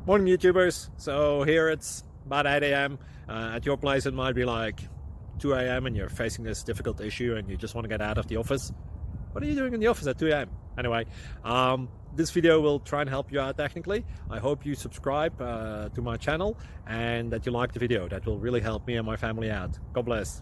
Morning YouTubers. So here it's about 8 a.m. At your place it might be like 2 a.m. and you're facing this difficult issue and you just want to get out of the office. What are you doing in the office at 2 a.m.? Anyway, this video will try and help you out technically. I hope you subscribe to my channel and that you like the video. That will really help me and my family out. God bless.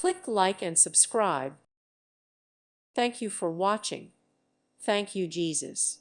Click like and subscribe. Thank you for watching. Thank you, Jesus.